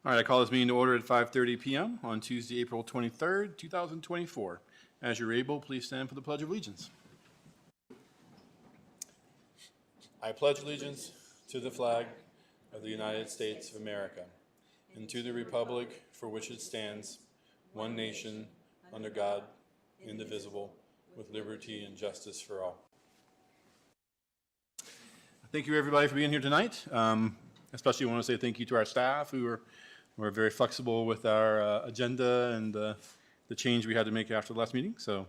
All right, I call this meeting to order at 5:30 p.m. on Tuesday, April 23rd, 2024. As you're able, please stand for the Pledge of Allegiance. I pledge allegiance to the flag of the United States of America and to the republic for which it stands, one nation, under God, indivisible, with liberty and justice for all. Thank you, everybody, for being here tonight. Especially want to say thank you to our staff who are very flexible with our agenda and the change we had to make after the last meeting. So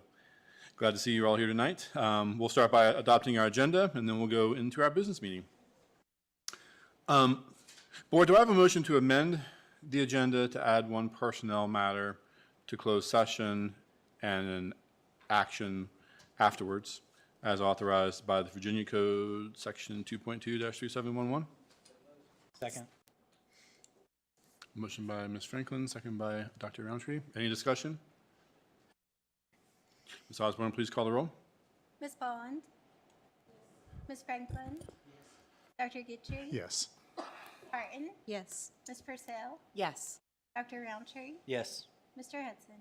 glad to see you all here tonight. We'll start by adopting our agenda, and then we'll go into our business meeting. Board, do I have a motion to amend the agenda to add one personnel matter to closed session and an action afterwards, as authorized by the Virginia Code, Section 2.2-3711? Second. Motion by Ms. Franklin, second by Dr. Roundtree. Any discussion? Ms. Osborne, please call the roll. Ms. Bond? Ms. Franklin? Dr. Guidry? Yes. Martin? Yes. Ms. Purcell? Yes. Dr. Roundtree? Yes. Mr. Hudson?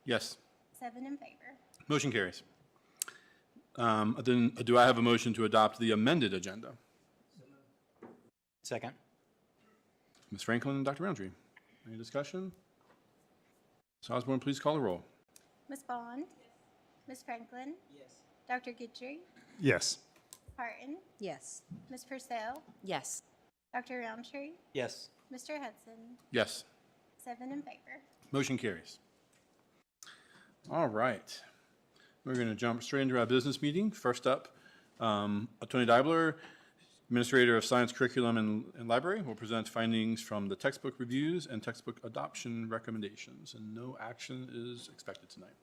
Yes. 7 in favor. Motion carries. Then do I have a motion to adopt the amended agenda? Second. Ms. Franklin and Dr. Roundtree. Any discussion? Ms. Osborne, please call the roll. Ms. Bond? Ms. Franklin? Yes. Dr. Guidry? Yes. Martin? Yes. Ms. Purcell? Yes. Dr. Roundtree? Yes. Mr. Hudson? Yes. 7 in favor. Motion carries. All right. We're going to jump straight into our business meeting. First up, Tony Deibler, Administrator of Science Curriculum and Library, will present findings from the textbook reviews and textbook adoption recommendations, and no action is expected tonight.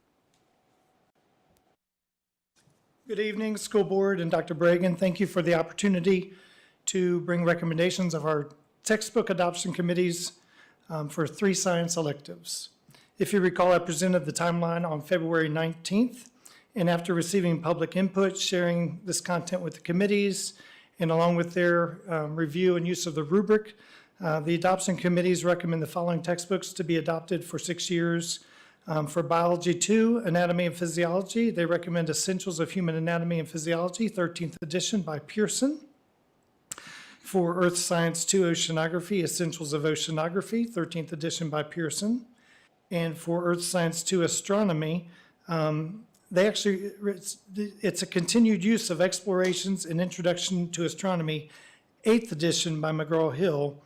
Good evening, School Board and Dr. Bragan. Thank you for the opportunity to bring recommendations of our textbook adoption committees for 3 science electives. If you recall, I presented the timeline on February 19th, and after receiving public input, sharing this content with the committees, and along with their review and use of the rubric, the adoption committees recommend the following textbooks to be adopted for 6 years. For Biology 2, Anatomy and Physiology, they recommend Essentials of Human Anatomy and Physiology, 13th edition by Pearson. For Earth Science 2, Oceanography, Essentials of Oceanography, 13th edition by Pearson. And for Earth Science 2, Astronomy, it's a continued use of Explorations and Introduction to Astronomy, 8th edition by McGraw-Hill.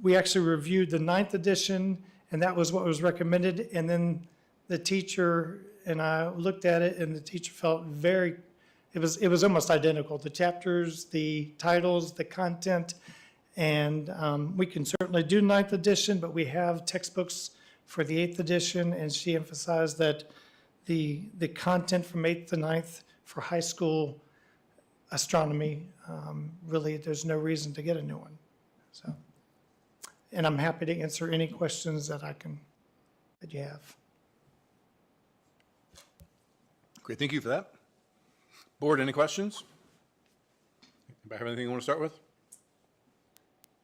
We actually reviewed the 9th edition, and that was what was recommended. And then the teacher and I looked at it, and the teacher felt it was almost identical. The chapters, the titles, the content, and we can certainly do 9th edition, but we have textbooks for the 8th edition, and she emphasized that the content from 8th to 9th for high school astronomy, really there's no reason to get a new one. So, and I'm happy to answer any questions that you have. Great, thank you for that. Board, any questions? Anybody have anything you want to start with?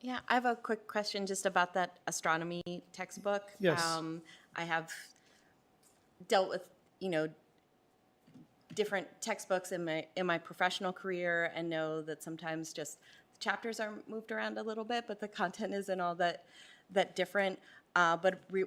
Yeah, I have a quick question just about that astronomy textbook. Yes. I have dealt with, different textbooks in my professional career, and know that sometimes just chapters are moved around a little bit, but the content isn't all that different.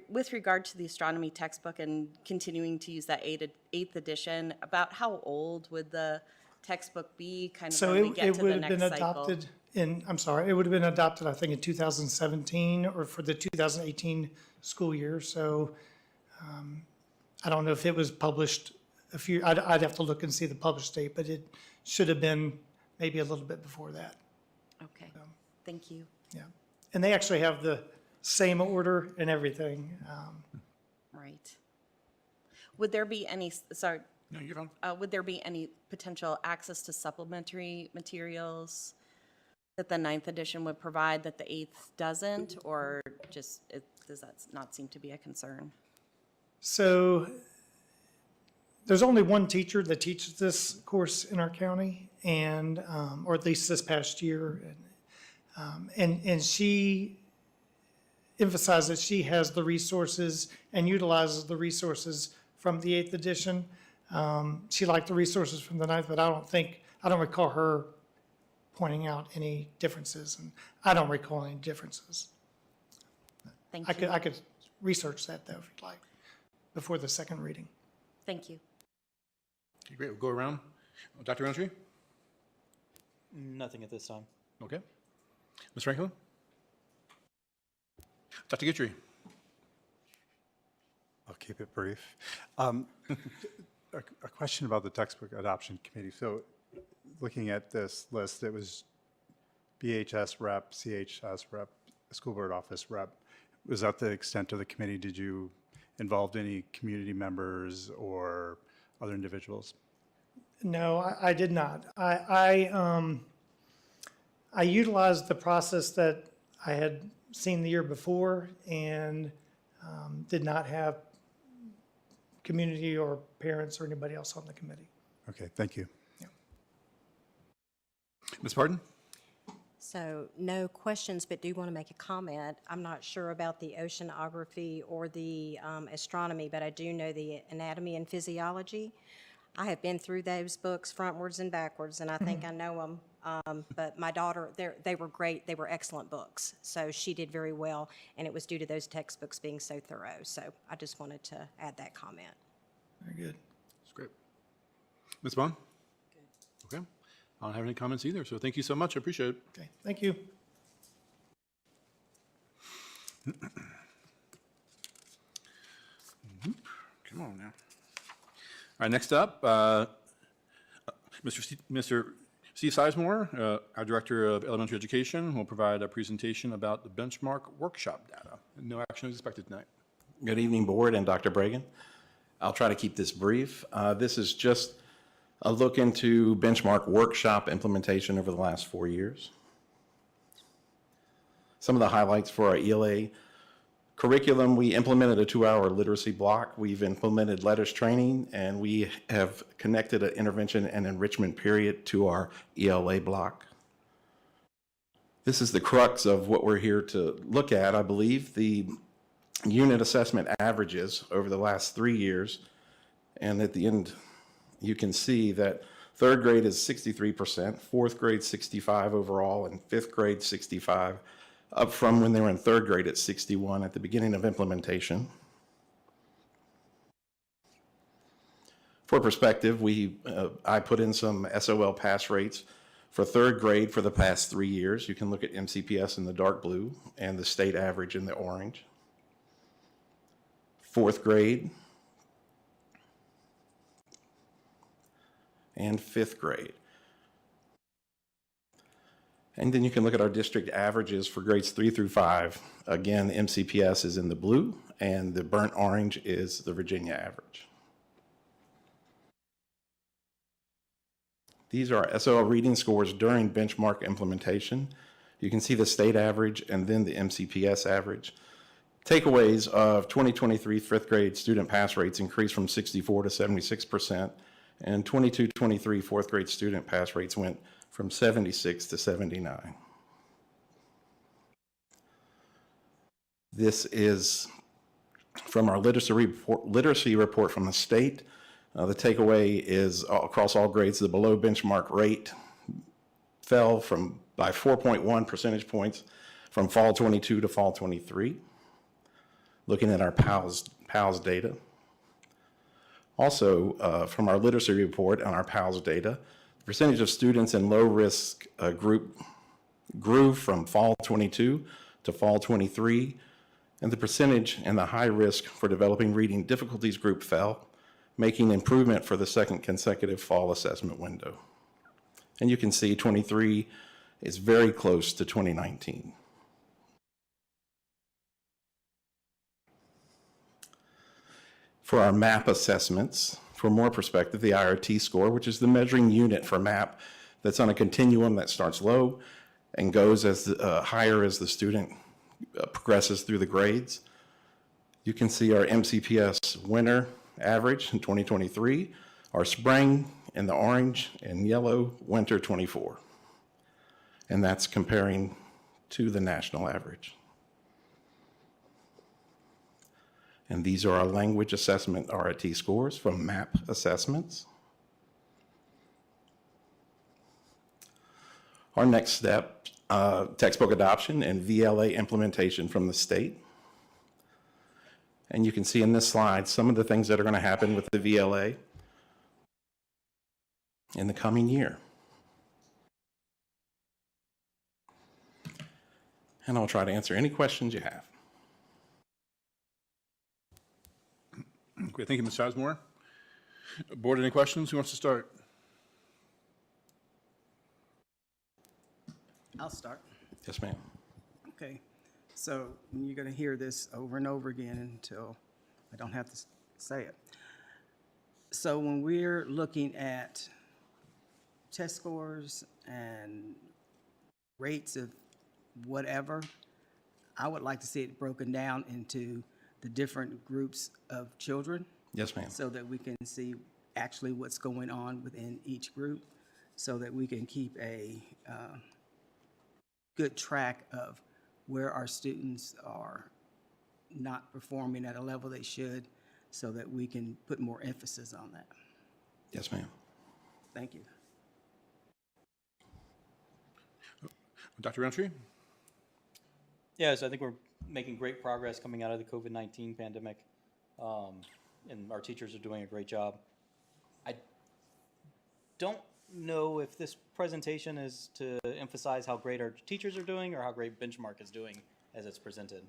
With regard to the astronomy textbook and continuing to use that 8th edition, about how old would the textbook be? Kind of So when we get it to would the have been next cycle. adopted it would have been adopted, I think, in 2017 or for the 2018 school year. So I don't know if it was published I'd have to look and see the published date, but it should have been maybe a little bit before that. Okay, thank you. Yeah. And they actually have the same order and everything. Right. Would there be any, No, you're fine. would there be any potential access to supplementary materials that the 9th edition would provide that the 8th doesn't, or does that not seem to be a concern? So there's only one teacher that teaches this course in our county, and or at least this past year, and she emphasize that she has the resources and utilizes the resources from the 8th edition. She liked the resources from the 9th, but I don't recall her pointing out any differences, and I don't recall any differences. Thank I you. could research that, though, if you'd like, before the second reading. Thank you. Okay, great. We'll go around. Dr. Roundtree? Nothing at this time. Okay. Ms. Franklin? Dr. Guidry? I'll keep it brief. A question about the textbook adoption committee. So looking at this list, it was BHS rep, CHS rep, school board office rep. Was that the extent of the committee? Did you involve any community members or other individuals? No, I did not. I utilized the process that I had seen the year before and did not have community or parents or anybody else on the committee. Okay, thank you. Ms. Pardon? So no questions, but do want to make a comment. I'm not sure about the oceanography or the astronomy, but I do know the anatomy and physiology. I have been through those books frontwards and backwards, and I think I know them. But my daughter, they were great. They were excellent books. So she did very well, and it was due to those textbooks being so thorough. So I just wanted to add that comment. Very good. That's great. Ms. Bond? Okay. I don't have any comments either, so thank you so much. I appreciate it. Okay, thank you. Come on now. All right, next up, Mr. Steve Sizemore, our Director of Elementary Education, will provide a presentation about the benchmark workshop data. No action is expected tonight. Good evening, Board and Dr. Bragan. I'll try to keep this brief. This is just a look into benchmark workshop implementation over the last 4 years. Some of the highlights for our ELA curriculum: we implemented a 2-hour literacy block. We've implemented letters training, and we have connected an intervention and enrichment period to our ELA block. This is the crux of what we're here to look at, I believe, the unit assessment averages over the last 3 years. And at the end, you can see that 3rd grade is 63%, 4th grade 65 overall, and 5th grade 65, up from when they were in 3rd grade at 61 at the beginning of implementation. For perspective, I put in some SOL pass rates for 3rd grade for the past 3 years. You can look at MCPS in the dark blue and the state average in the orange. 4th grade and 5th grade. And then you can look at our district averages for grades 3 through 5. Again, MCPS is in the blue, and the burnt orange is the Virginia average. These are SOL reading scores during benchmark implementation. You can see the state average and then the MCPS average. Takeaways of 2023 5th grade student pass rates increased from 64 to 76%, and 22-23 4th grade student pass rates went from 76 to 79. This is from our literacy report from the state. The takeaway is across all grades, the below benchmark rate fell by 4.1 percentage points from fall 22 to fall 23. Looking at our PALS data. Also, from our literacy report and our PALS data, the percentage of students in low-risk group grew from fall 22 to fall 23, and the percentage in the high risk for developing reading difficulties group fell, making improvement for the second consecutive fall assessment window. And you can see 23 is very close to 2019. For our MAP assessments, for more perspective, the IRT score, which is the measuring unit for MAP that's on a continuum that starts low and goes as higher as the student progresses through the grades. You can see our MCPS winter average in 2023, our spring in the orange and yellow, winter 24. And that's comparing to the national average. And these are our language assessment RIT scores from MAP assessments. Our next step, textbook adoption and VLA implementation from the state. And you can see in this slide some of the things that are going to happen with the VLA in the coming year. And I'll try to answer any questions you have. Great, thank you, Ms. Sizemore. Board, any questions? Who wants to start? I'll start. Yes, ma'am. Okay. So you're going to hear this over and over again until I don't have to say it. So when we're looking at test scores and rates of whatever, I would like to see it broken down into the different groups of children Yes, ma'am. so that we can see actually what's going on within each group, so that we can keep a good track of where our students are not performing at a level they should, so that we can put more emphasis on that. Yes, ma'am. Thank you. Dr. Roundtree? Yes, I think we're making great progress coming out of the COVID-19 pandemic, and our teachers are doing a great job. I don't know if this presentation is to emphasize how great our teachers are doing or how great Benchmark is doing as it's presented.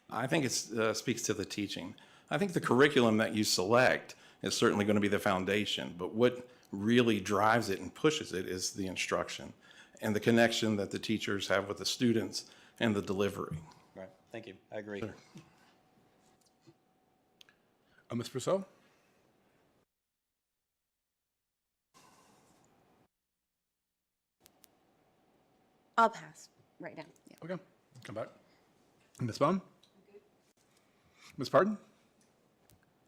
I think it speaks to the teaching. I think the curriculum that you select is certainly going to be the foundation, but what really drives it and pushes it is the instruction and the connection that the teachers have with the students and the delivery. Right, thank you, I agree. Sure. Ms. Purcell? I'll pass right now. Yeah. Okay, come back. Ms. Baum? Ms. Pardon?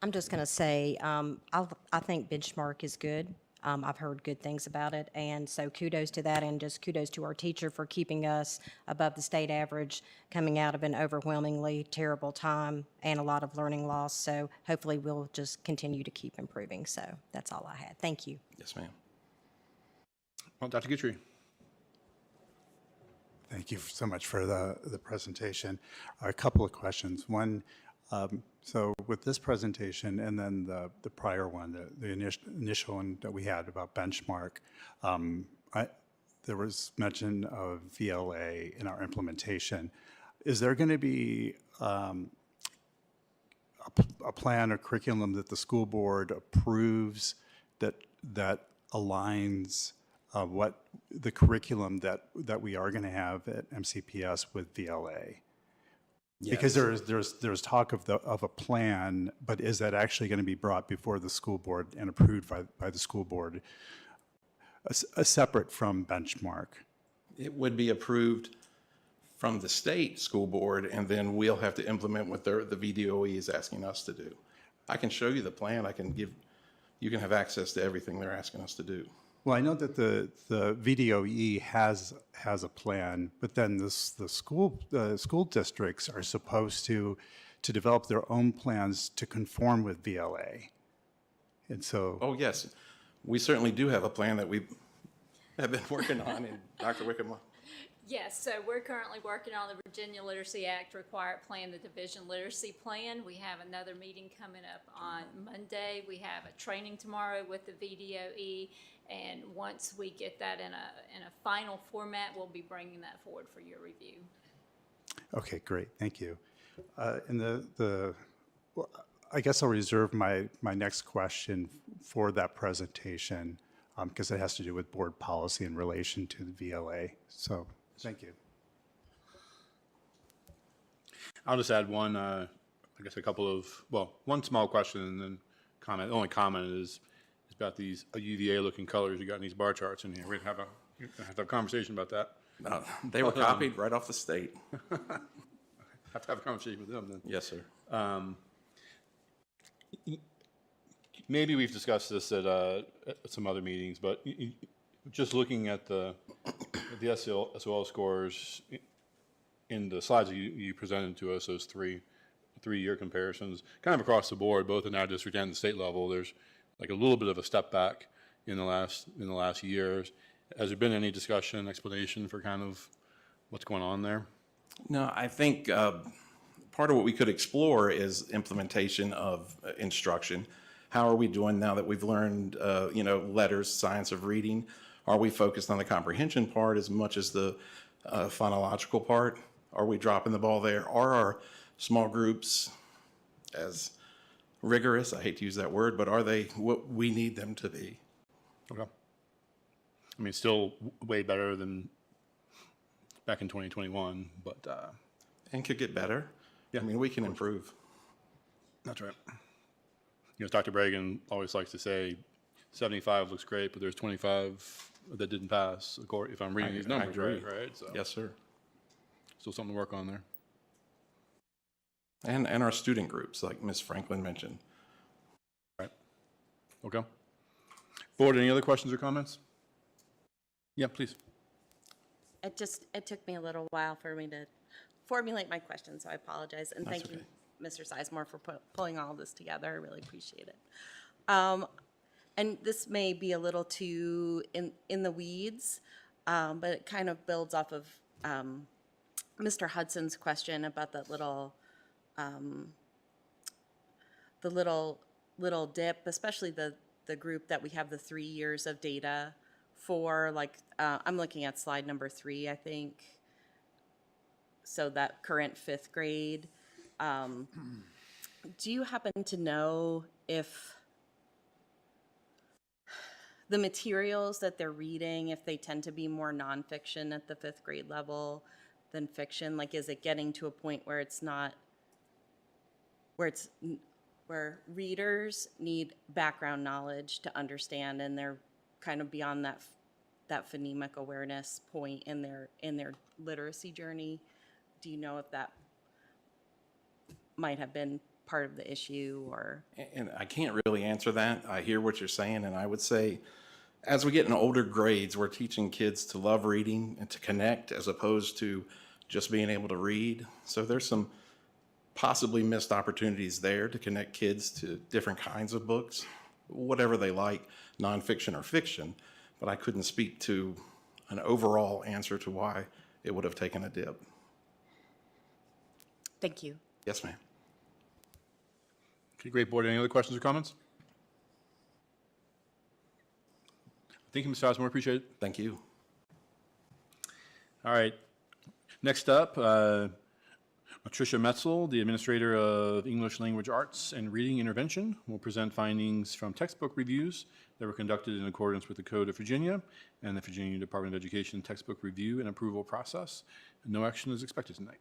I'm just going to say, I think Benchmark is good. I've heard good things about it, and so kudos to that, and just kudos to our teacher for keeping us above the state average, coming out of an overwhelmingly terrible time and a lot of learning loss. So hopefully we'll just continue to keep improving. So that's all I had. Thank you. Yes, ma'am. Well, Dr. Guthrie? Thank you so much for the presentation. A couple of questions. One, so with this presentation and then the prior one, the initial one that we had about benchmark, there was mention of VLA in our implementation. Is there going to be a plan or curriculum that the school board approves that aligns what the curriculum that we are going to have at MCPS with VLA? Because there's talk of a plan, but is that actually going to be brought before the school board and approved by the school board, separate from benchmark? It would be approved from the state school board, and then we'll have to implement what the VDOE is asking us to do. I can show you the plan. You can have access to everything they're asking us to do. Well, I know that the VDOE has a plan, but then the school districts are supposed to develop their own plans to conform with VLA. And so, Oh, yes. We certainly do have a plan that we have been working on, and Dr. Wickham. Yes, so we're currently working on the Virginia Literacy Act required plan, the Division Literacy Plan. We have another meeting coming up on Monday. We have a training tomorrow with the VDOE, and once we get that in a final format, we'll be bringing that forward for your review. okay, great, thank you. And well, I guess I'll reserve my next question for that presentation because it has to do with board policy in relation to the VLA. So, thank you. I'll just add one, I guess one small question and then comment. The only comment is about these UVA looking colors you got in these bar charts in here. We're going to have a conversation about that. No, they were copied right off the state. Have to have a conversation with them then. Yes, sir. Maybe we've discussed this at some other meetings, but just looking at the SOL scores in the slides that you presented to us, those three 3-year comparisons, kind of across the board, both in our district and the state level. There's like a little bit of a step back in the last years. Has there been any discussion, explanation for kind of what's going on there? No, I think part of what we could explore is implementation of instruction. How are we doing now that we've learned, letters, science of reading? Are we focused on the comprehension part as much as the phonological part? Are we dropping the ball there? Are our small groups as rigorous, I hate to use that word, but are they what we need them to be? Okay. I mean, still way better than back in 2021, but And could get better. Yeah, I mean, we can improve. that's right. You know, Dr. Bragan always likes to say 75 looks great, but there's 25 that didn't pass, if I'm reading these numbers right, right? So Yes, sir. still something to work on there. And our student groups, like Ms. Franklin mentioned. Right. Okay. Board, any other questions or comments? Yeah, please. It took me a little while for me to formulate my question, so I apologize. And That's thank you, okay. Mr. Sizemore, for pulling all this together. I really appreciate it. And this may be a little too in the weeds, but it kind of builds off of Mr. Hudson's question about that little, the little dip, especially the group that we have the 3 years of data for, like, I'm looking at slide number 3, I think. So that current 5th grade. Do you happen to know if the materials that they're reading, if they tend to be more nonfiction at the 5th grade level than fiction? Like, is it getting to a point where it's not, where readers need background knowledge to understand, and they're kind of beyond that phonemic awareness point in their literacy journey? Do you know if that might have been part of the issue, or? And I can't really answer that. I hear what you're saying, and I would say as we get in older grades, we're teaching kids to love reading and to connect as opposed to just being able to read. So there's some possibly missed opportunities there to connect kids to different kinds of books, whatever they like, nonfiction or fiction. But I couldn't speak to an overall answer to why it would have taken a dip. Thank you. Yes, ma'am. Okay, great. Board, any other questions or comments? Thank you, Mr. Osmore. Appreciate it. Thank you. All right. Next up, Tricia Metzel, the Administrator of English Language Arts and Reading Intervention, will present findings from textbook reviews that were conducted in accordance with the Code of Virginia and the Virginia Department of Education textbook review and approval process. No action is expected tonight.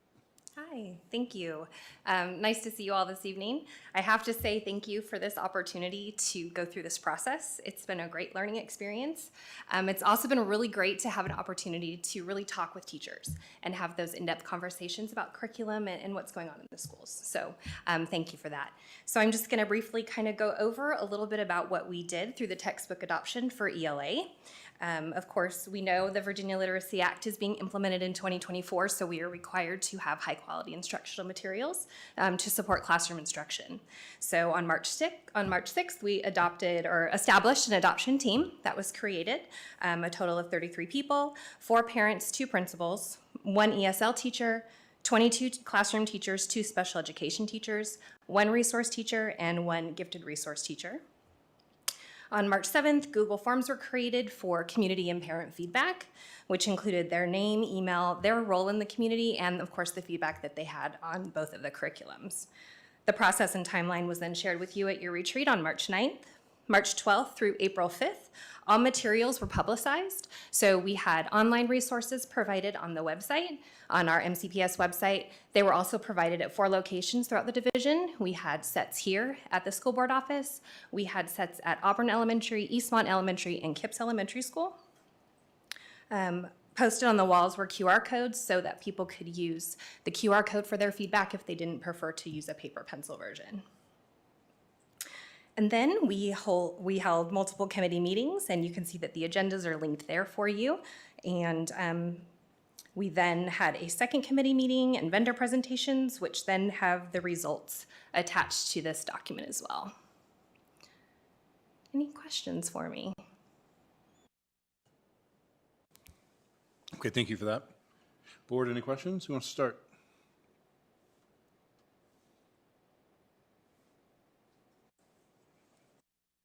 Hi, thank you. Nice to see you all this evening. I have to say thank you for this opportunity to go through this process. It's been a great learning experience. It's also been really great to have an opportunity to really talk with teachers and have those in-depth conversations about curriculum and what's going on in the schools. So thank you for that. So I'm just gonna briefly kind of go over a little bit about what we did through the textbook adoption for ELA. Of course, we know the Virginia Literacy Act is being implemented in 2024, so we are required to have high-quality instructional materials to support classroom instruction. So on March 6th, we adopted or established an adoption team that was created, a total of 33 people, 4 parents, 2 principals, 1 ESL teacher, 22 classroom teachers, 2 special education teachers, 1 resource teacher, and 1 gifted resource teacher. On March 7th, Google Forms were created for community and parent feedback, which included their name, email, their role in the community, and of course the feedback that they had on both of the curriculums. The process and timeline was then shared with you at your retreat on March 9th. March 12th through April 5th, all materials were publicized. So we had online resources provided on the website, on our MCPS website. They were also provided at 4 locations throughout the division. We had sets here at the school board office. We had sets at Auburn Elementary, Eastmont Elementary, and Kipps Elementary School. Posted on the walls were QR codes so that people could use the QR code for their feedback if they didn't prefer to use a paper pencil version. And then we held multiple committee meetings, and you can see that the agendas are linked there for you. And We then had a second committee meeting and vendor presentations, which then have the results attached to this document as well. Any questions for me? Okay, thank you for that. Board, any questions? Who wants to start?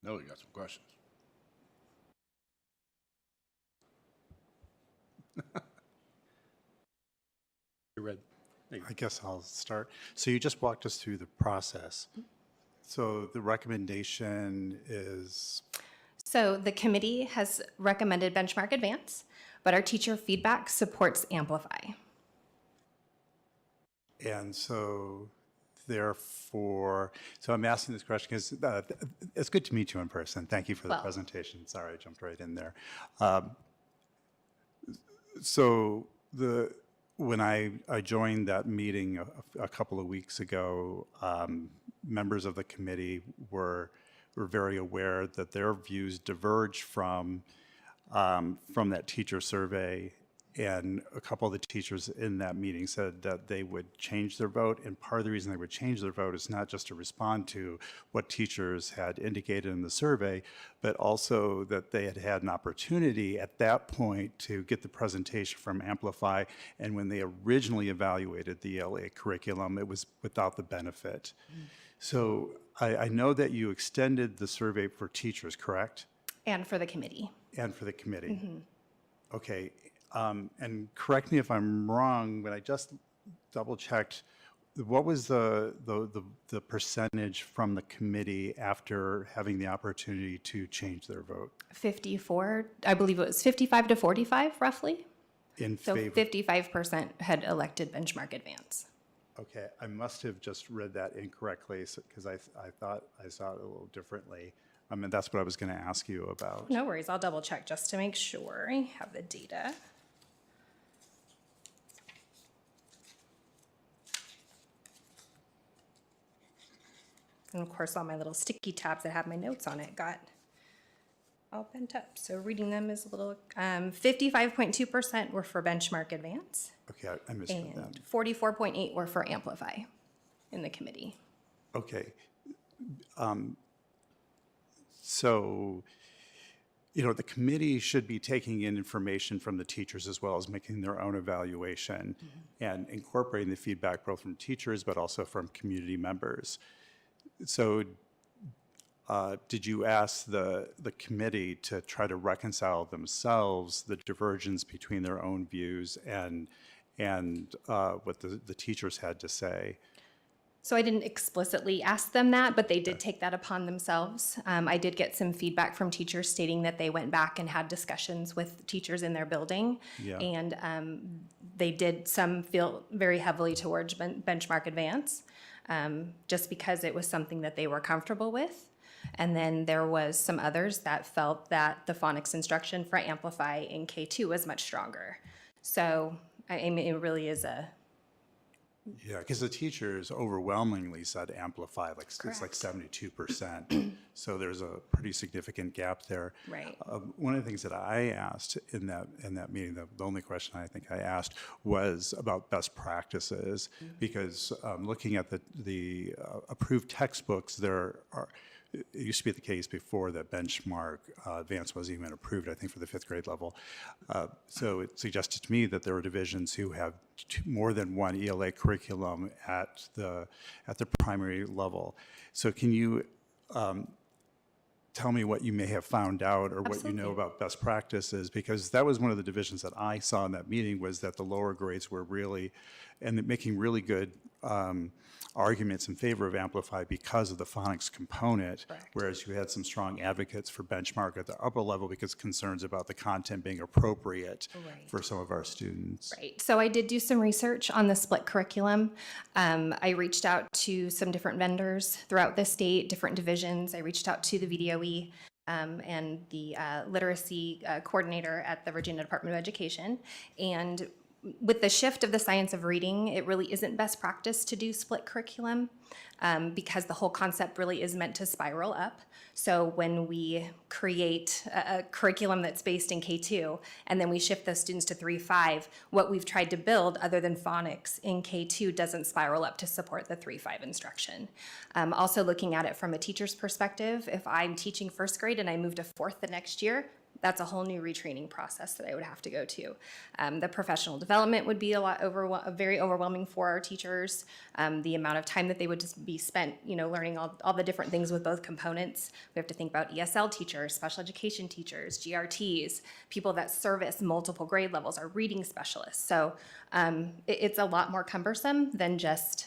No, we got some questions. You're red. I guess I'll start. So you just walked us through the process. So the recommendation is, So the committee has recommended Benchmark Advance, but our teacher feedback supports Amplify. and so therefore, so I'm asking this question because it's good to meet you in person. Thank you for the Well. presentation. Sorry, I jumped right in there. So when I joined that meeting a couple of weeks ago, members of the committee were very aware that their views diverged from that teacher survey, and a couple of the teachers in that meeting said that they would change their vote, and part of the reason they would change their vote is not just to respond to what teachers had indicated in the survey, but also that they had had an opportunity at that point to get the presentation from Amplify, and when they originally evaluated the ELA curriculum, it was without the benefit. So I know that you extended the survey for teachers, correct? And for the committee. And for the committee? Okay, and correct me if I'm wrong, but I just double-checked, what was the percentage from the committee after having the opportunity to change their vote? 54, I believe it was 55 to 45 roughly. In So favor? 55% had elected Benchmark Advance. Okay, I must have just read that incorrectly, because I thought I saw it a little differently. I mean, that's what I was going to ask you about. No worries, I'll double check just to make sure I have the data. And of course, all my little sticky tabs that have my notes on it got all bent up. So reading them is a little, 55.2% were for Benchmark Advance Okay, I misread that. and 44.8 were for Amplify in the committee. Okay. So, the committee should be taking in information from the teachers as well as making their own evaluation and incorporating the feedback both from teachers but also from community members. So, did you ask the committee to try to reconcile themselves the divergence between their own views and what the teachers had to say? So I didn't explicitly ask them that, but they did take that upon themselves. I did get some feedback from teachers stating that they went back and had discussions with teachers in their building. Yeah. And they did some feel very heavily towards Benchmark Advance, just because it was something that they were comfortable with. And then there was some others that felt that the phonics instruction for Amplify in K2 was much stronger. So, I mean, it really is a... Yeah, because the teachers overwhelmingly said Amplify, it's like 72%. So there's a pretty significant gap there. Right. One of the things that I asked in that meeting, the only question I think I asked was about best practices, because looking at the approved textbooks, it used to be the case before that Benchmark Advance wasn't even approved, I think, for the 5th grade level. So it suggested to me that there were divisions who have more than one ELA curriculum at the primary level. So can you tell me what you may have found out or what you know about best practices? Because that was one of the divisions that I saw in that meeting, was that the lower grades were really, and making really good arguments in favor of Amplify because of the phonics component, whereas you had some strong advocates for Benchmark at the upper level because concerns about the content being appropriate for some of our students. Right. So I did do some research on the split curriculum. I reached out to some different vendors throughout the state, different divisions. I reached out to the VDOE and the literacy coordinator at the Virginia Department of Education. And with the shift of the science of reading, it really isn't best practice to do split curriculum because the whole concept really is meant to spiral up. So when we create a curriculum that's based in K2 and then we shift those students to 3-5, what we've tried to build other than phonics in K2 doesn't spiral up to support the 3-5 instruction. Also looking at it from a teacher's perspective, if I'm teaching first grade and I move to fourth the next year, that's a whole new retraining process that I would have to go to. The professional development would be very overwhelming for our teachers. The amount of time that they would just be spent, learning all the different things with both components. We have to think about ESL teachers, special education teachers, GRTs, people that service multiple grade levels, our reading specialists. So it's a lot more cumbersome than just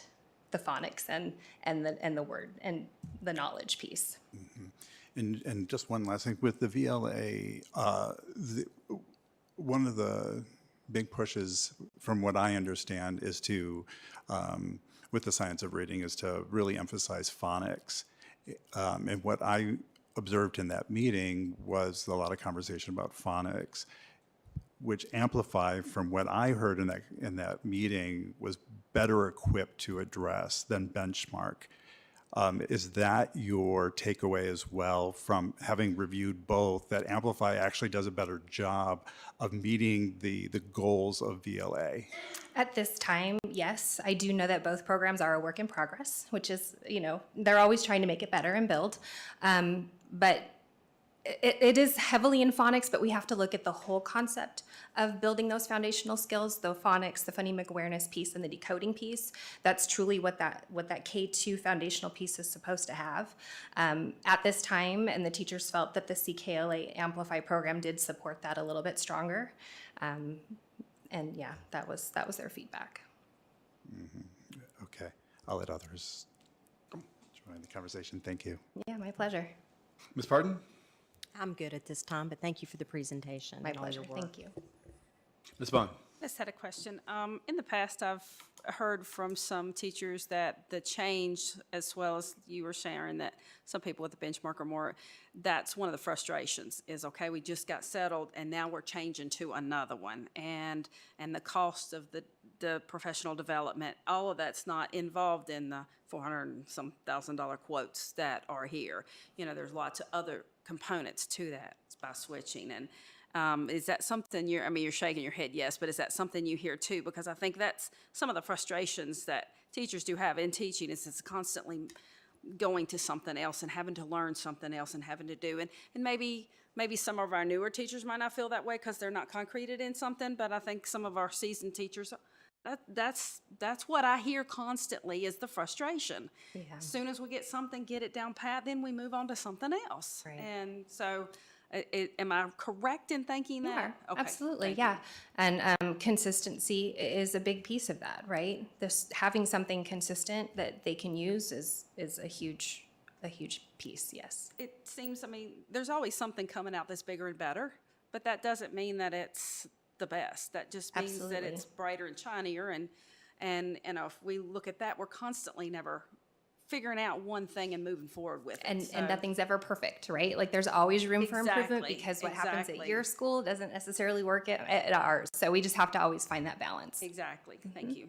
the phonics and the word and the knowledge piece. Mm-hmm. And just one last thing, with the VLA, one of the big pushes, from what I understand, is to, with the science of reading, is to really emphasize phonics. And what I observed in that meeting was a lot of conversation about phonics, which Amplify, from what I heard in that meeting, was better equipped to address than Benchmark. Is that your takeaway as well from having reviewed both, that Amplify actually does a better job of meeting the goals of VLA? At this time, yes. I do know that both programs are a work in progress, which is, they're always trying to make it better and build. But it is heavily in phonics, but we have to look at the whole concept of building those foundational skills, the phonics, the phonemic awareness piece, and the decoding piece. That's truly what that K2 foundational piece is supposed to have. At this time, and the teachers felt that the CKLA Amplify program did support that a little bit stronger. And yeah, that was their feedback. Mm-hmm. Okay, I'll let others join the conversation. Thank you. Yeah, my pleasure. Ms. Pardon? I'm good at this time, but thank you for the presentation. My and all pleasure. your work. Thank you. Ms. Bond? I just had a question. In the past, I've heard from some teachers that the change, as well as you were sharing, that some people with the benchmark or more, that's one of the frustrations is, okay, we just got settled and now we're changing to another one. And the cost of the professional development, all of that's not involved in the $400 and some $1,000 quotes that are here. There's lots of other components to that by switching. And is that something you're shaking your head, yes, but is that something you hear too? Because I think that's some of the frustrations that teachers do have in teaching, is it's constantly going to something else and having to learn something else and having to do. And maybe some of our newer teachers might not feel that way because they're not concreted in something, but I think some of our seasoned teachers, that's what I hear constantly is the frustration. Yeah. As soon as we get something, get it down pat, then we move on to something else. Right. And so am I correct in thinking You that? are, Okay, absolutely, thank yeah. you. And consistency is a big piece of that, right? Having something consistent that they can use is a huge piece, yes. It seems, there's always something coming out that's bigger and better, but that doesn't mean that it's the best. That just means that Absolutely. it's brighter and shinier. And if we look at that, we're constantly never figuring out one thing and moving forward with it. And nothing's ever perfect, right? Like there's always room for improvement Exactly, because what happens at exactly. your school doesn't necessarily work at ours. So we just have to always find that balance. Exactly. Thank you.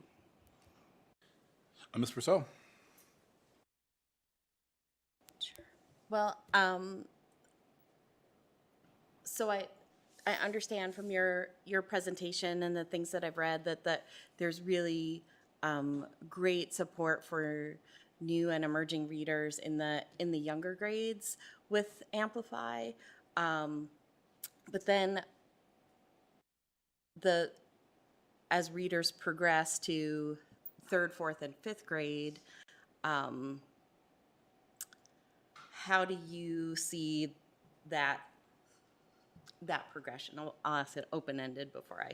Ms. Purcell? Well, so I understand from your presentation and the things that I've read that there's really great support for new and emerging readers in the younger grades with Amplify, but then as readers progress to 3rd, 4th, and 5th grade, how do you see that progression? I'll ask it open-ended before I.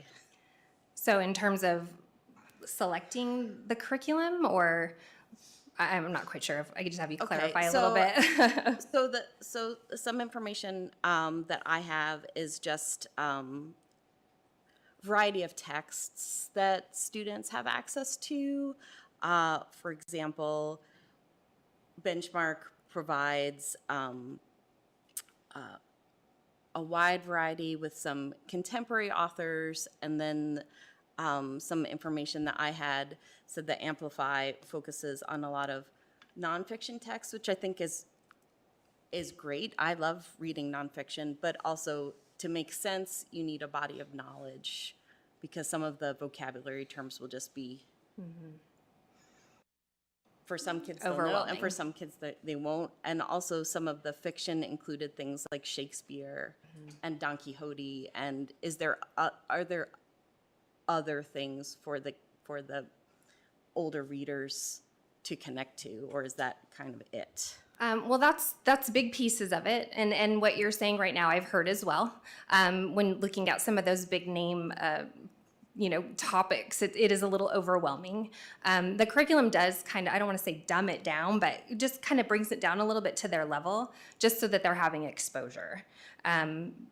So in terms of selecting the curriculum, or I'm not quite sure if I could just have you clarify a little bit. So some information that I have is just variety of texts that students have access to. For example, Benchmark provides a wide variety with some contemporary authors, and then some information that I had said that Amplify focuses on a lot of nonfiction text, which I think is great. I love reading nonfiction, but also to make sense, you need a body of knowledge because some of the vocabulary terms will just be, for some kids they'll know, and Overwhelming. for some kids they won't. And also some of the fiction included things like Shakespeare and Don Quixote. And are there other things for the older readers to connect to, or is that kind of it? Well, that's big pieces of it, and what you're saying right now, I've heard as well. When looking at some of those big name, topics, it is a little overwhelming. The curriculum does kind of, I don't want to say dumb it down, but it just kind of brings it down a little bit to their level, just so that they're having exposure.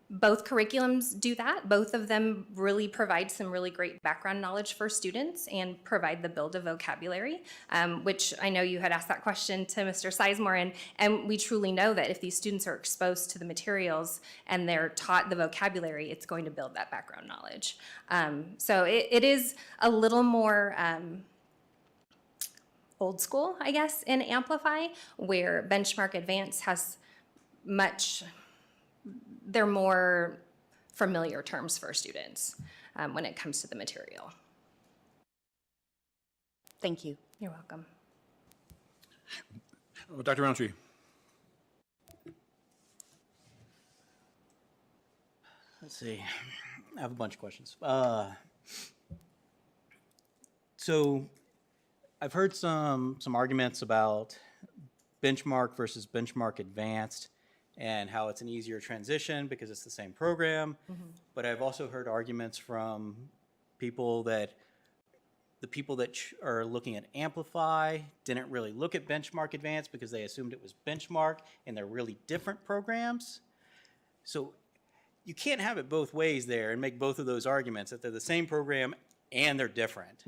Both curriculums do that. Both of them really provide some really great background knowledge for students and provide the build of vocabulary, which I know you had asked that question to Mr. Sizemore, and we truly know that if these students are exposed to the materials and they're taught the vocabulary, it's going to build that background knowledge. So it is a little more old school, I guess, in Amplify, where Benchmark Advance has they're more familiar terms for students when it comes to the material. Thank you. You're welcome. Dr. Roundtree. Let's see. I have a bunch of questions. So I've heard some arguments about benchmark versus benchmark advanced and how it's an easier transition because it's the same program. But I've also heard arguments from people that the people that are looking at Amplify didn't really look at benchmark advanced because they assumed it was benchmark, and they're really different programs. So you can't have it both ways there and make both of those arguments, that they're the same program and they're different.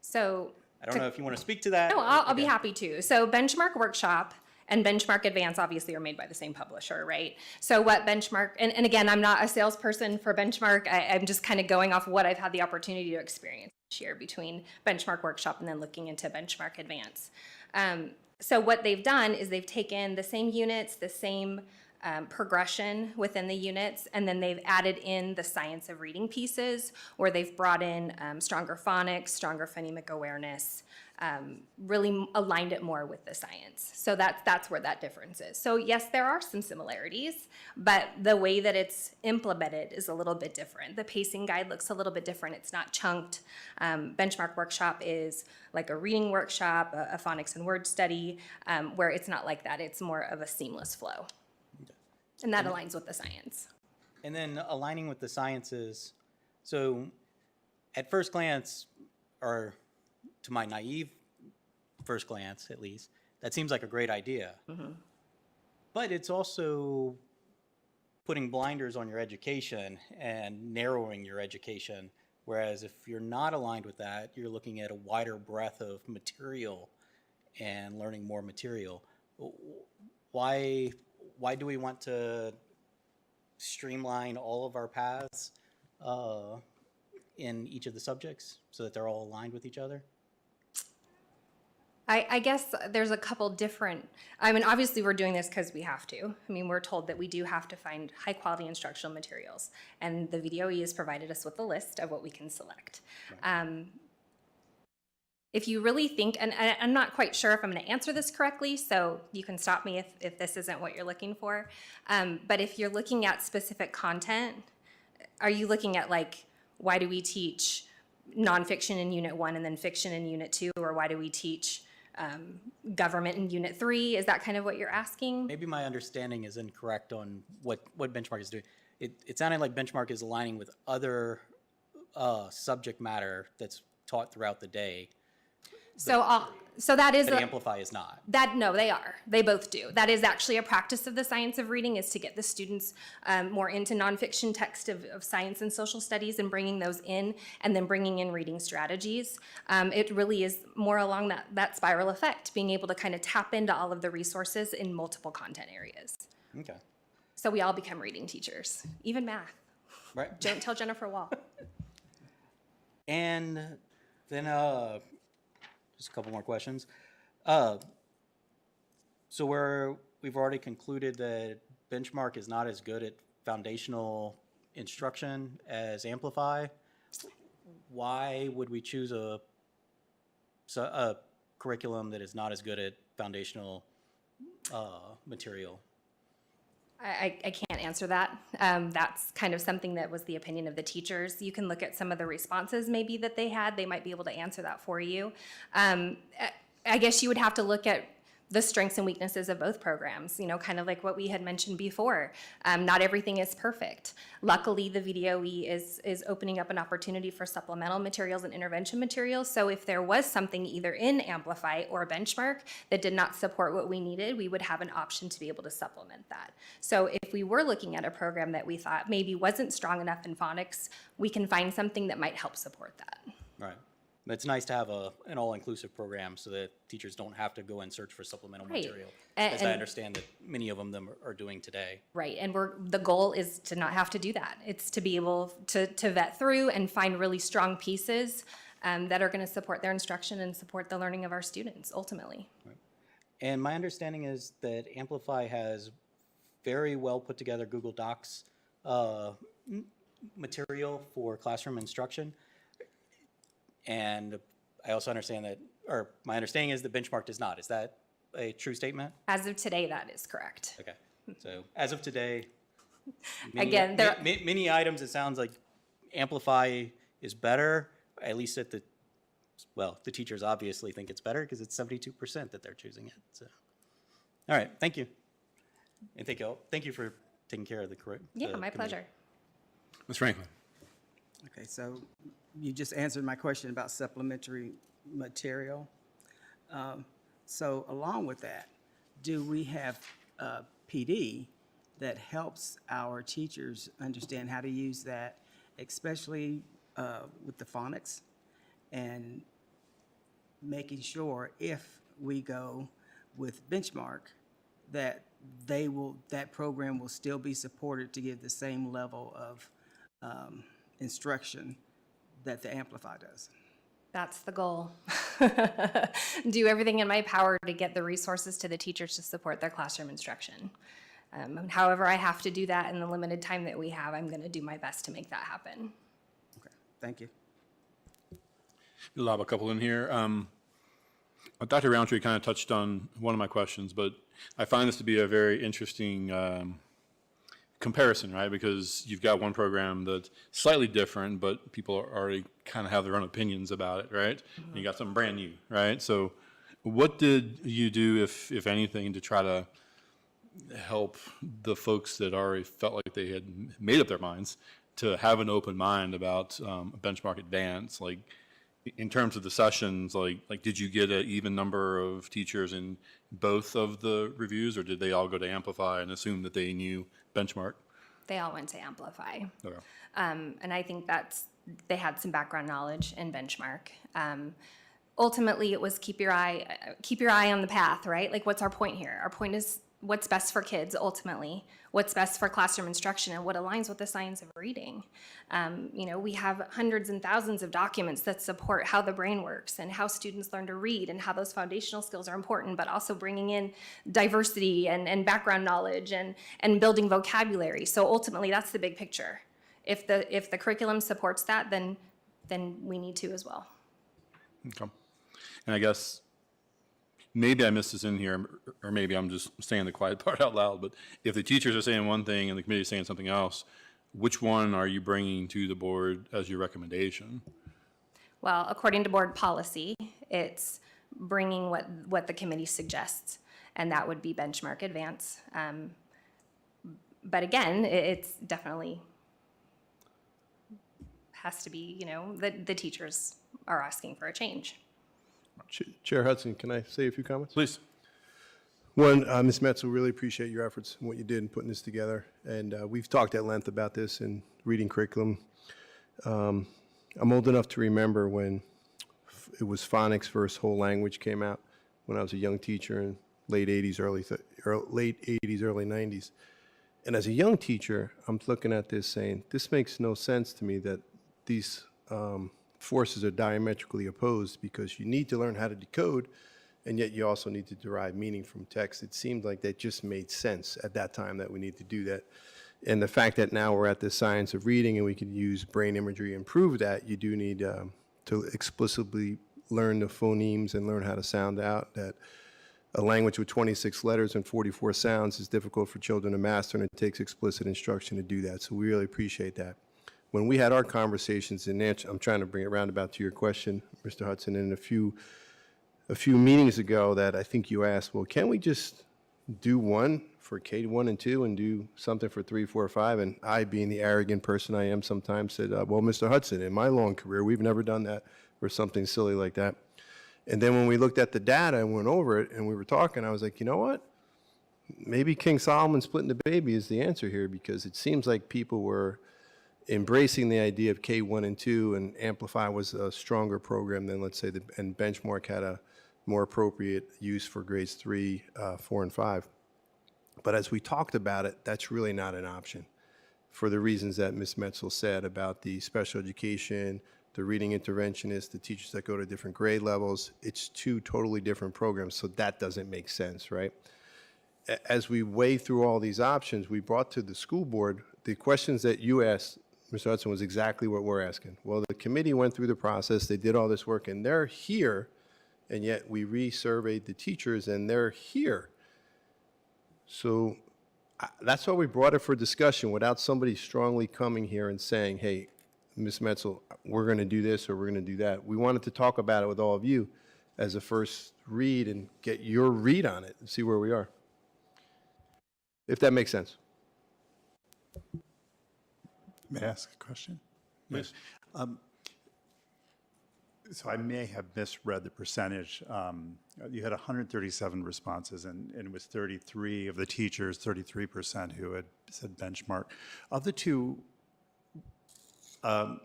So I don't know if you want to speak to that. No, I'll be happy to. So Benchmark Workshop and Benchmark Advance obviously are made by the same publisher, right? So what Benchmark, and again, I'm not a salesperson for Benchmark. I'm just kind of going off what I've had the opportunity to experience this year between Benchmark Workshop and then looking into Benchmark Advance. So what they've done is they've taken the same units, the same progression within the units, and then they've added in the science of reading pieces, where they've brought in stronger phonics, stronger phonemic awareness, really aligned it more with the science. So that's where that difference is. So yes, there are some similarities, but the way that it's implemented is a little bit different. The pacing guide looks a little bit different. It's not chunked. Benchmark Workshop is like a reading workshop, a phonics and word study, where it's not like that. It's more of a seamless flow. And that aligns with the science. And then aligning with the sciences, so at first glance, or to my naive first glance at least, that seems like a great idea. But it's also putting blinders on your education and narrowing your education. Whereas if you're not aligned with that, you're looking at a wider breadth of material and learning more material. Why do we want to streamline all of our paths in each of the subjects so that they're all aligned with each other? I guess there's a couple different, obviously we're doing this because we have to. We're told that we do have to find high quality instructional materials, and the VDOE has provided us with a list of what we can select. Right. If you really think, and I'm not quite sure if I'm going to answer this correctly, so you can stop me if this isn't what you're looking for, but if you're looking at specific content, are you looking at why do we teach nonfiction in Unit 1 and then fiction in Unit 2, or why do we teach government in Unit 3? Is that kind of what you're asking? Maybe my understanding is incorrect on what Benchmark is doing. It sounded like Benchmark is aligning with other subject matter that's taught throughout the day. So that is But Amplify is not. No, they are. They both do. That is actually a practice of the science of reading, is to get the students more into nonfiction text of science and social studies and bringing those in, and then bringing in reading strategies. It really is more along that spiral effect, being able to kind of tap into all of the resources in multiple content areas. Okay. So we all become reading teachers, even math. Right. Don't tell Jennifer Wall. And then just a couple more questions. So we've already concluded that Benchmark is not as good at foundational instruction as Amplify. Why would we choose a curriculum that is not as good at foundational material? I can't answer that. That's kind of something that was the opinion of the teachers. You can look at some of the responses maybe that they had. They might be able to answer that for you. I guess you would have to look at the strengths and weaknesses of both programs, you know, kind of like what we had mentioned before. Not everything is perfect. Luckily, the VDOE is opening up an opportunity for supplemental materials and intervention materials. So if there was something either in Amplify or Benchmark that did not support what we needed, we would have an option to be able to supplement that. So if we were looking at a program that we thought maybe wasn't strong enough in phonics, we can find something that might help support that. Right. It's nice to have an all-inclusive program so that teachers don't have to go and search for supplemental Right. material, as I understand that many of them are doing today. Right, and the goal is to not have to do that. It's to be able to vet through and find really strong pieces that are going to support their instruction and support the learning of our students, ultimately. Right. And my understanding is that Amplify has very well put together Google Docs material for classroom instruction. And I also understand that, or my understanding is that Benchmark does not. Is that a true statement? As of today, that is correct. Okay. So as of today, Again, many items, it sounds like Amplify is better, at least at the teachers obviously think it's better because it's 72% that they're choosing it. So, all right, thank you. And thank you for taking care of the correct. Yeah, my pleasure. Ms. Franklin. Okay, so you just answered my question about supplementary material. So along with that, do we have PD that helps our teachers understand how to use that, especially with the phonics, and making sure if we go with Benchmark that that program will still be supported to give the same level of instruction that the Amplify does? That's the goal. Do everything in my power to get the resources to the teachers to support their classroom instruction. However I have to do that in the limited time that we have, I'm going to do my best to make that happen. Okay, thank you. We'll have a couple in here. Dr. Roundtree kind of touched on one of my questions, but I find this to be a very interesting comparison, right? Because you've got one program that's slightly different, but people already kind of have their own opinions about it, right? And you got something brand new, right? So what did you do, if anything, to try to help the folks that already felt like they had made up their minds to have an open mind about Benchmark Advance? Like, in terms of the sessions, like did you get an even number of teachers in both of the reviews, or did they all go to Amplify and assume that they knew Benchmark? They all went to Amplify. Okay. And I think they had some background knowledge in Benchmark. Ultimately, it was keep your eye on the path, right? Like, what's our point here? Our point is what's best for kids, ultimately, what's best for classroom instruction, and what aligns with the science of reading. We have hundreds and thousands of documents that support how the brain works and how students learn to read and how those foundational skills are important, but also bringing in diversity and background knowledge and building vocabulary. So ultimately, that's the big picture. If the curriculum supports that, then we need to as well. Okay. And I guess maybe I missed this in here, or maybe I'm just saying the quiet part out loud, but if the teachers are saying one thing and the committee is saying something else, which one are you bringing to the board as your recommendation? Well, according to board policy, it's bringing what the committee suggests, and that would be Benchmark Advance. But again, it's definitely has to be, the teachers are asking for a change. Chair Hudson, can I say a few comments? Please. One, Ms. Metz, we really appreciate your efforts and what you did in putting this together. And we've talked at length about this in reading curriculum. I'm old enough to remember when it was phonics versus whole language came out when I was a young teacher in late 80s, early 90s. And as a young teacher, I'm looking at this saying, this makes no sense to me that these forces are diametrically opposed because you need to learn how to decode, and yet you also need to derive meaning from text. It seemed like that just made sense at that time that we need to do that. And the fact that now we're at the science of reading and we can use brain imagery and prove that, you do need to explicitly learn the phonemes and learn how to sound out, that a language with 26 letters and 44 sounds is difficult for children to master, and it takes explicit instruction to do that. So we really appreciate that. When we had our conversations, and I'm trying to bring it roundabout to your question, Mr. Hudson, in a few meetings ago that I think you asked, well, can we just do one for K1 and 2 and do something for 3, 4, 5? And I, being the arrogant person I am sometimes, said, well, Mr. Hudson, in my long career, we've never done that, or something silly like that. And then when we looked at the data and went over it and we were talking, I was like, you know what? Maybe King Solomon splitting the baby is the answer here, because it seems like people were embracing the idea of K1 and 2, and Amplify was a stronger program than, let's say, and Benchmark had a more appropriate use for grades 3, 4, and 5. But as we talked about it, that's really not an option for the reasons that Ms. Metzel said about the special education, the reading interventionists, the teachers that go to different grade levels. It's two totally different programs, so that doesn't make sense, right? As we weigh through all these options, we brought to the school board the questions that you asked, Mr. Hudson, was exactly what we're asking. Well, the committee went through the process, they did all this work, and they're here, and yet we resurveyed the teachers, and they're here. So that's why we brought it for discussion, without somebody strongly coming here and saying, hey, Ms. Metzel, we're going to do this or we're going to do that. We wanted to talk about it with all of you as a first read and get your read on it and see where we are. If that makes sense. May I ask a question? Yes. So I may have misread the percentage. You had 137 responses, and it was 33 of the teachers, 33% who had said benchmark. Of the two,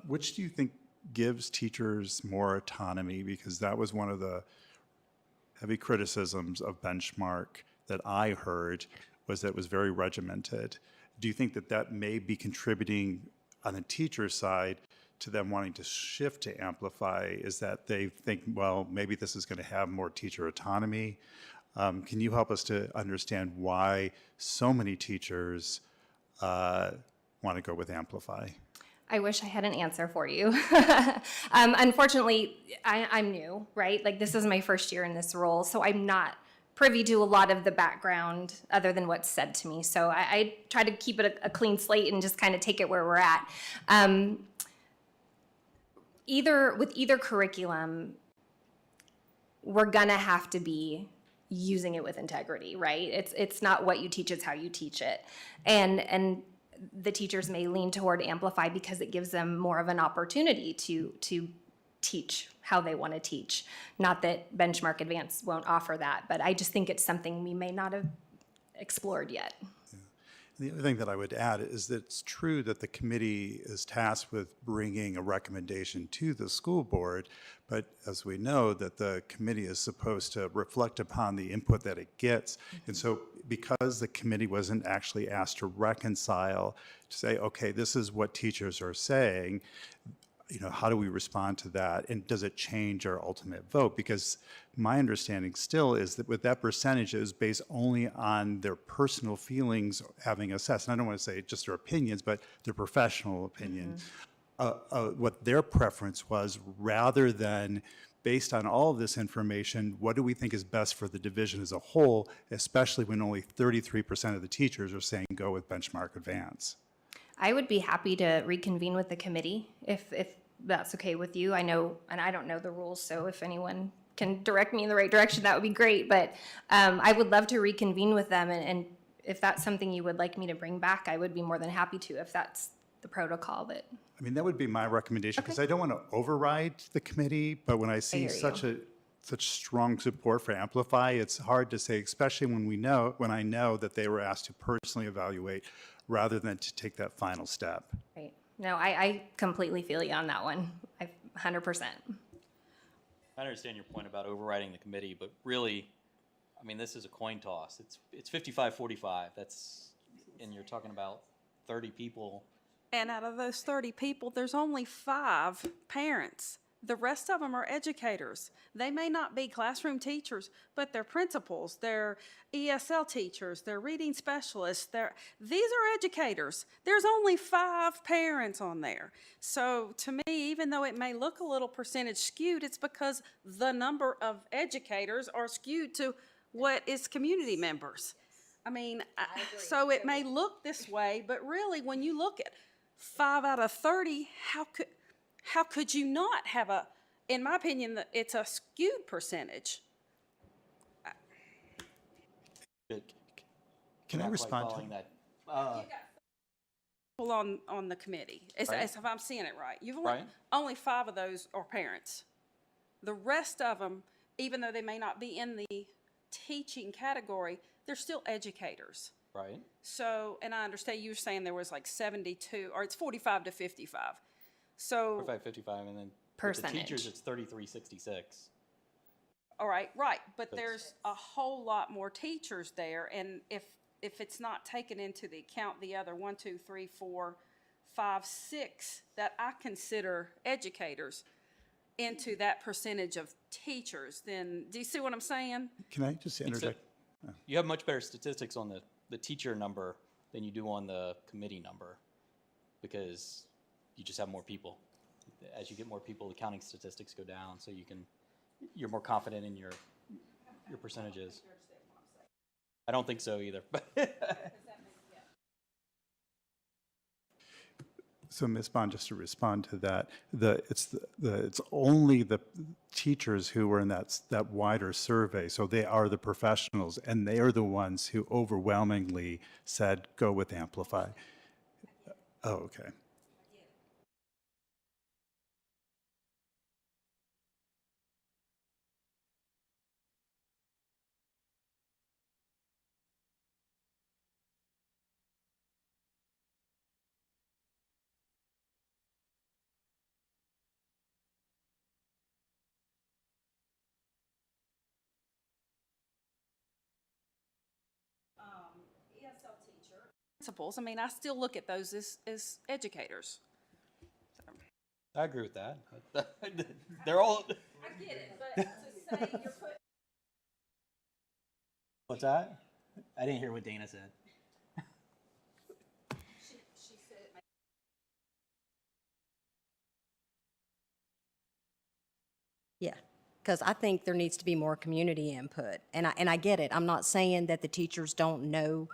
which do you think gives teachers more autonomy? Because that was one of the heavy criticisms of benchmark that I heard, was that it was very regimented. Do you think that that may be contributing on the teacher side to them wanting to shift to Amplify? Is that they think, well, maybe this is going to have more teacher autonomy? Can you help us to understand why so many teachers want to go with Amplify? I wish I had an answer for you. Unfortunately, I'm new, right? Like, this is my first year in this role, so I'm not privy to a lot of the background other than what's said to me. So I try to keep it a clean slate and just kind of take it where we're at. With either curriculum, we're gonna have to be using it with integrity, right? It's not what you teach, it's how you teach it. And the teachers may lean toward Amplify because it gives them more of an opportunity to teach how they want to teach. Not that Benchmark Advanced won't offer that, but I just think it's something we may not have explored yet. The other thing that I would add is that it's true that the committee is tasked with bringing a recommendation to the school board, but as we know, that the committee is supposed to reflect upon the input that it gets. And so because the committee wasn't actually asked to reconcile, to say, okay, this is what teachers are saying, you know, how do we respond to that? And does it change our ultimate vote? Because my understanding still is that with that percentage, it was based only on their personal feelings having assessed. And I don't want to say just their opinions, but their professional opinion, what their preference was, rather than based on all of this information, what do we think is best for the division as a whole, especially when only 33% of the teachers are saying go with Benchmark Advance? I would be happy to reconvene with the committee if that's okay with you. I know, and I don't know the rules, so if anyone can direct me in the right direction, that would be great. But I would love to reconvene with them, and if that's something you would like me to bring back, I would be more than happy to, if that's the protocol. That I mean, that would be my recommendation, because I don't want to override the committee, but when I see such strong support for Amplify, it's hard to say, especially when I know that they were asked to personally evaluate rather than to take that final step. right. No, I completely feel you on that one. 100%. I understand your point about overriding the committee, but really, I mean, this is a coin toss. It's 55-45. And you're talking about 30 people And out of those 30 people, there's only 5 parents. The rest of them are educators. They may not be classroom teachers, but they're principals, they're ESL teachers, they're reading specialists. These are educators. There's only 5 parents on there. So to me, even though it may look a little percentage skewed, it's because the number of educators are skewed to what is community members. I mean, so it may look this way, but really, when you look at 5 out of 30, how could you not have in my opinion, it's a skewed percentage. Can I Not quite respond to following that? People on the committee, as if I'm seeing it right. You've Right. only 5 of those are parents. The rest of them, even though they may not be in the teaching category, they're still educators. Right. So, and I understand you were saying there was like 72, or it's 45 to 55. So, 45, 55, and then with the Percentage. teachers, it's 3366. all right, but there's a whole lot more teachers there, and if it's not taken into the account, the other 1, 2, 3, 4, 5, 6 that I consider educators into that percentage of teachers, then do you see what I'm saying? Can I just interject? You have much better statistics on the teacher number than you do on the committee number, because you just have more people. As you get more people, the counting statistics go down, so you're more confident in your percentages. I don't think so either. So, Ms. Bond, just to respond to that, it's only the teachers who were in that wider survey, so they are the professionals, and they are the ones who overwhelmingly said, go with Amplify. Oh, okay. ESL teacher, principals, I mean, I still look at those as educators. I agree with that. They're all. I get it, but to say you're putting. What's that? I didn't hear what Dana said. She said it may. Yeah, because I think there needs to be more community input. And I get it. I'm not saying that the teachers don't know,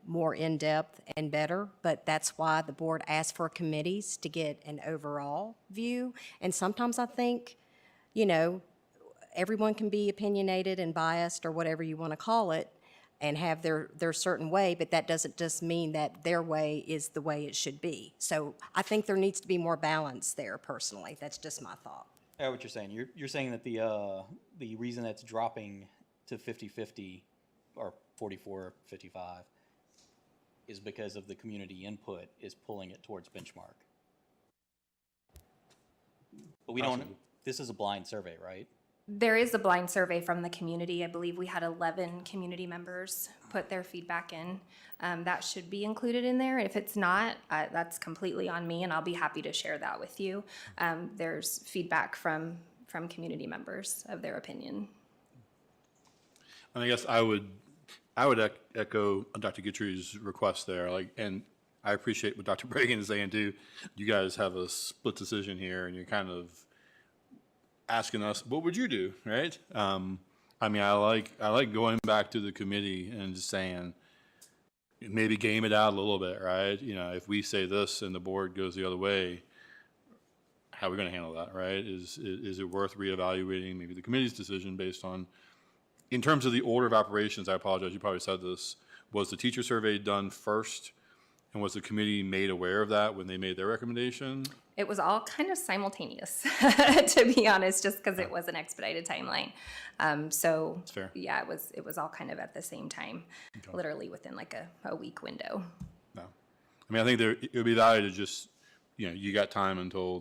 more in-depth and better, but that's why the board asks for committees to get an overall view. And sometimes I think, everyone can be opinionated and biased or whatever you want to call it and have their certain way, but that doesn't just mean that their way is the way it should be. So I think there needs to be more balance there personally. That's just my thought. I know what you're saying. You're saying that the reason that's dropping to 50-50 or 44-55 is because of the community input is pulling it towards benchmark. But we don't. This is a blind survey, right? There is a blind survey from the community. I believe we had 11 community members put their feedback in. That should be included in there. If it's not, that's completely on me, and I'll be happy to share that with you. There's feedback from community members of their opinion. And I guess I would echo Dr. Guthrie's request there, and I appreciate what Dr. Bragan is saying too. You guys have a split decision here, and you're kind of asking us, what would you do, right? I mean, I like going back to the committee and just saying, maybe game it out a little bit, right? If we say this and the board goes the other way, how are we going to handle that, right? Is it worth reevaluating maybe the committee's decision based on, in terms of the order of operations? I apologize, you probably said this. Was the teacher survey done first, and was the committee made aware of that when they made their recommendation? It was all kind of simultaneous, to be honest, just because it was an expedited timeline. So That's fair. yeah, it was all kind of at the same time, literally within like a week window. No. I mean, I think it would be valuable to just, you got time until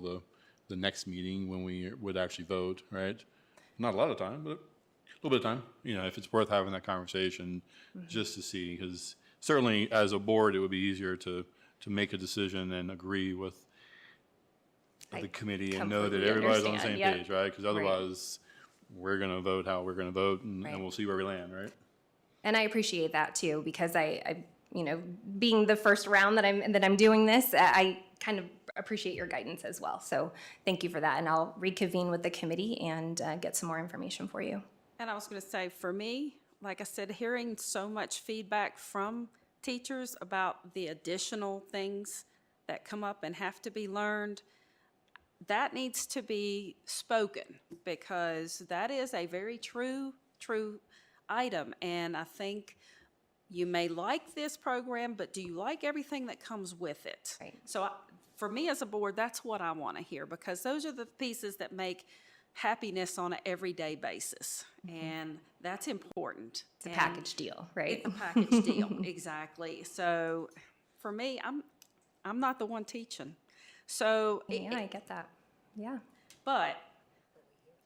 the next meeting when we would actually vote, right? Not a lot of time, but a little bit of time, if it's worth having that conversation just to see, because certainly as a board, it would be easier to to make a decision and agree with I the committee and know that completely everybody's on the understand, same yep. page, right? Because otherwise, we're going to vote how we're going to vote, and Right. we'll see where we land, right? And I appreciate that too, because I being the first round that I'm doing this, I kind of appreciate your guidance as well. So thank you for that, and I'll reconvene with the committee and get some more information for you. And I was going to say, for me, like I said, hearing so much feedback from teachers about the additional things that come up and have to be learned, that needs to be spoken, because that is a very true item. And I think you may like this program, but do you like everything that comes with it? Right. So for me as a board, that's what I want to hear, because those are the pieces that make happiness on an everyday basis. And that's important. It's a package deal, right? It's a package deal, exactly. So for me, I'm not the one teaching. So, Yeah, I get that. Yeah. but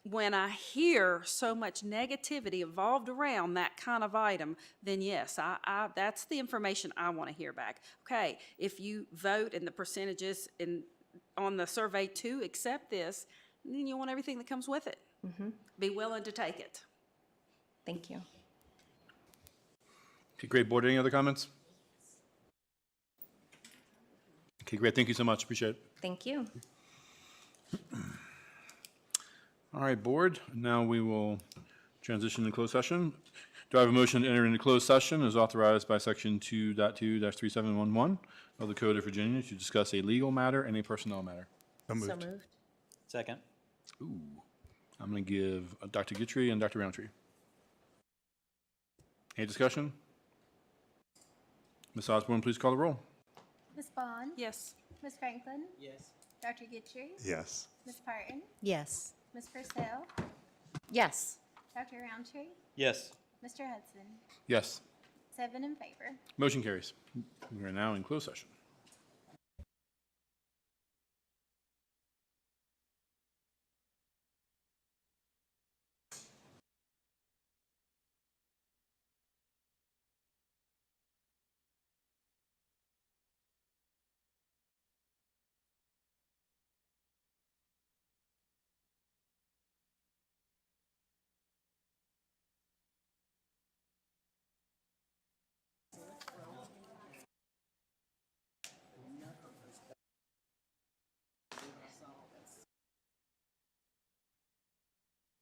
when I hear so much negativity evolved around that kind of item, then yes, I that's the information I want to hear back. Okay, if you vote and the percentages on the survey to accept this, then you want everything that comes with it. Be willing to take it. Thank you. Okay, great. Board, any other comments? Okay, great. Thank you so much. Appreciate it. Thank you. All right, board, now we will transition to closed session. Do I have a motion to enter into closed session as authorized by section 2.2-3711 of the Code of Virginia to discuss a legal matter and a personnel matter? So moved. Second. Ooh, I'm going to give Dr. Guitry and Dr. Roundtree. Any discussion? Ms. Osborne, please call the roll. Ms. Bond? Yes. Ms. Franklin? Yes. Dr. Guitry? Yes. Ms. Parton? Yes. Ms. Purcell? Yes. Dr. Roundtree? Yes. Mr. Hudson? Yes. 7 in favor. Motion carries. We are now in closed session.